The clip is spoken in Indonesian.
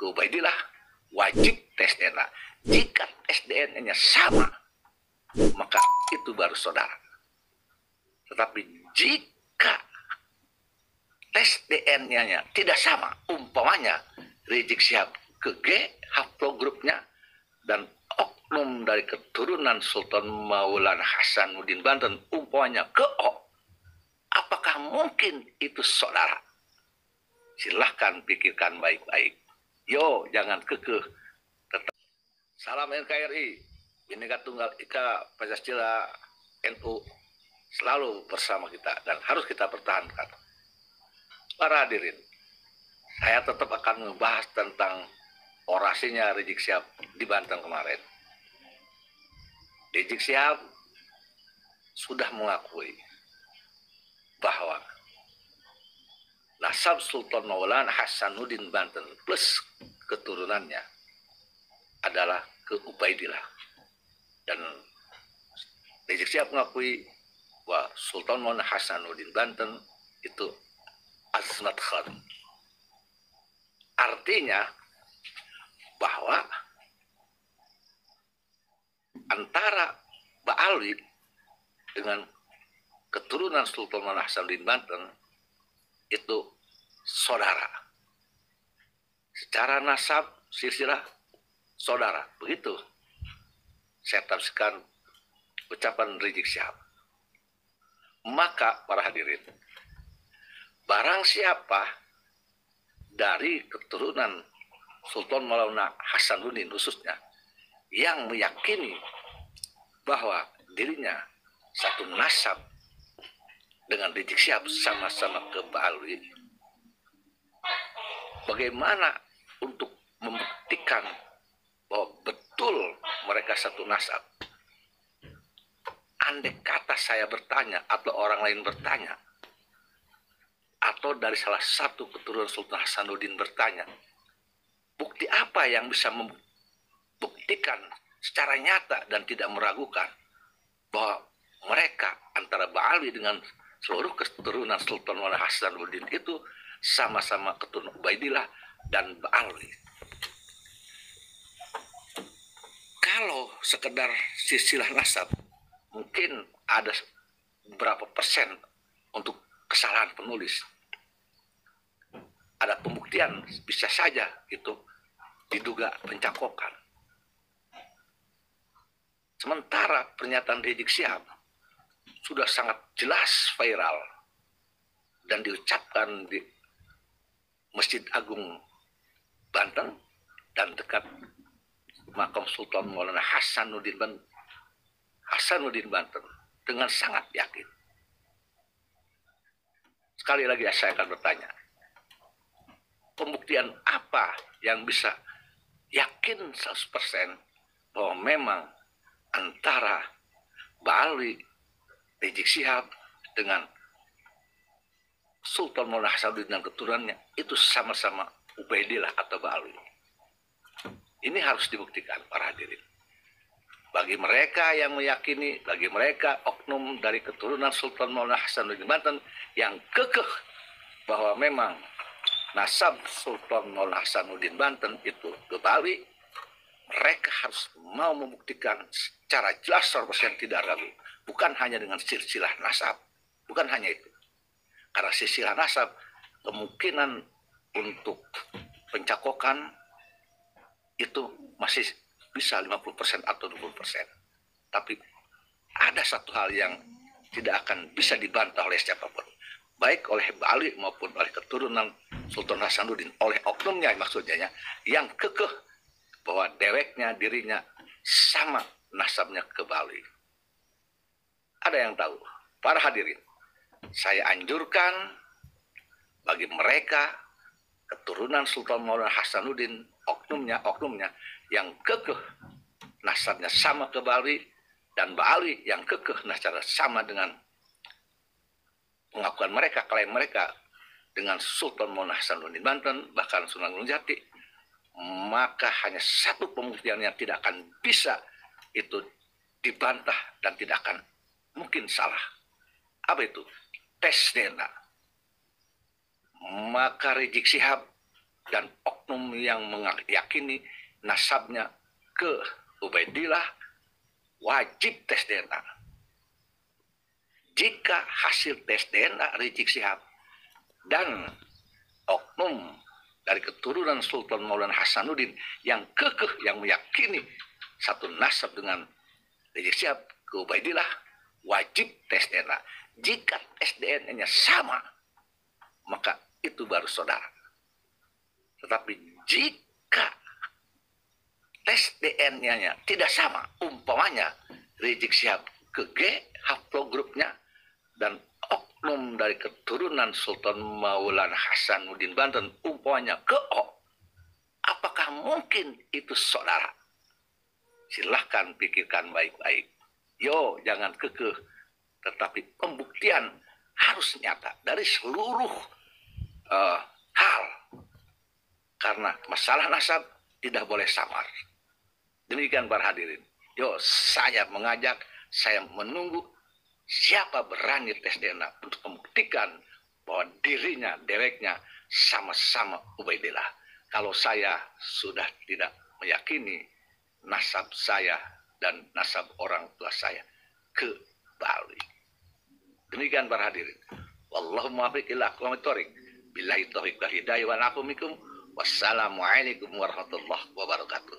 ke Ubaidillah, wajib tes DNA. Jika tes DNA-nya sama, maka itu baru saudara. Tetapi jika tes DNA-nya tidak sama, umpamanya Rizik Syihab ke G, haplogrupnya, dan oknum dari keturunan Sultan Maulana Hasanuddin Banten umpamanya ke O, apakah mungkin itu saudara? Silahkan pikirkan baik-baik. Yo, jangan kekeh. Tetap. Salam NKRI, Bhinneka Tunggal Ika, Pancasila, NU selalu bersama kita dan harus kita pertahankan. Para hadirin, saya tetap akan membahas tentang orasinya Rizik Syihab di Banten kemarin. Rizik Syihab sudah mengakui bahwa nasab Sultan Maulana Hasanuddin Banten plus keturunannya adalah ke Ubaidillah. Dan Rizik Syihab mengakui bahwa Sultan Maulana Hasanuddin Banten itu Azmat Khan. Artinya bahwa antara Mbak Alwi dengan keturunan Sultan Maulana Hasanuddin Banten itu saudara. Secara nasab, silsilah saudara. Begitu saya tafsirkan ucapan Rizik Syihab. Maka para hadirin, barang siapa dari keturunan Sultan Maulana Hasanuddin khususnya yang meyakini bahwa dirinya satu nasab dengan Rizik Syihab sama-sama ke Mbak Alwi, bagaimana untuk membuktikan bahwa betul mereka satu nasab? Andai kata saya bertanya atau orang lain bertanya, atau dari salah satu keturunan Sultan Hasanuddin bertanya, bukti apa yang bisa membuktikan secara nyata dan tidak meragukan bahwa mereka antara Mbak Alwi dengan seluruh keturunan Sultan Maulana Hasanuddin itu sama-sama keturunan Ubaidillah dan Mbak Alwi? Kalau sekedar silsilah nasab, mungkin ada berapa persen untuk kesalahan penulis. Ada pembuktian, bisa saja itu diduga pencakokan. Sementara pernyataan Rizik Syihab sudah sangat jelas viral dan diucapkan di Masjid Agung Banten dan dekat makam Sultan Maulana Hasanuddin Banten dengan sangat yakin. Sekali lagi saya akan bertanya, pembuktian apa yang bisa yakin 100% bahwa memang antara Mbak Alwi, Rizik Syihab dengan Sultan Maulana Hasanuddin dan keturunannya itu sama-sama Ubaidillah atau Mbak Alwi? Ini harus dibuktikan para hadirin. Bagi mereka yang meyakini, bagi mereka oknum dari keturunan Sultan Maulana Hasanuddin Banten yang kekeh bahwa memang nasab Sultan Maulana Hasanuddin Banten itu ke Bali, mereka harus mau membuktikan secara jelas 100% tidak ragu. Bukan hanya dengan silsilah nasab, bukan hanya itu. Karena silsilah nasab kemungkinan untuk pencakokan itu masih bisa 50% atau 20%. Tapi ada satu hal yang tidak akan bisa dibantah oleh siapapun. Baik oleh Mbak Alwi maupun oleh keturunan Sultan Hasanuddin, oleh oknumnya maksudnya, yang kekeh bahwa dirinya sama nasabnya ke Bali. Ada yang tahu? Para hadirin, saya anjurkan bagi mereka keturunan Sultan Maulana Hasanuddin, oknumnya yang kekeh nasabnya sama ke Bali, dan Mbak Alwi yang kekeh nasabnya sama dengan pengakuan mereka, klaim mereka dengan Sultan Maulana Hasanuddin Banten, bahkan Sunan Gunung Jati, maka hanya satu pembuktian yang tidak akan bisa itu dibantah dan tidak akan mungkin salah. Apa itu? Tes DNA. Maka Rizik Syihab dan oknum yang meyakini nasabnya ke Ubaidillah wajib tes DNA. Jika hasil tes DNA Rizik Syihab dan oknum dari keturunan Sultan Maulana Hasanuddin yang kekeh yang meyakini satu nasab dengan Rizik Syihab ke Ubaidillah wajib tes DNA. Jika tes DNA-nya sama, maka itu baru saudara. Tetapi jika tes DNA-nya tidak sama, umpamanya Rizik Syihab ke G, haplogrupnya, dan oknum dari keturunan Sultan Maulana Hasanuddin Banten, umpamanya ke O, apakah mungkin itu saudara? Silahkan pikirkan baik-baik. Yo, jangan kekeh. Tetapi pembuktian harus nyata dari seluruh hal. Karena masalah nasab tidak boleh samar. Demikian para hadirin. Yo, saya mengajak, saya menunggu siapa berani tes DNA untuk membuktikan bahwa dirinya, deweknya sama-sama Ubaidillah. Kalau saya sudah tidak meyakini nasab saya dan nasab orang tua saya ke Bali. Demikian para hadirin. Wallahu muwaffiq ila aqwamit thoriq. Billahi taufiq wal hidayah wa na'umikum. Wassalamualaikum warahmatullahi wabarakatuh.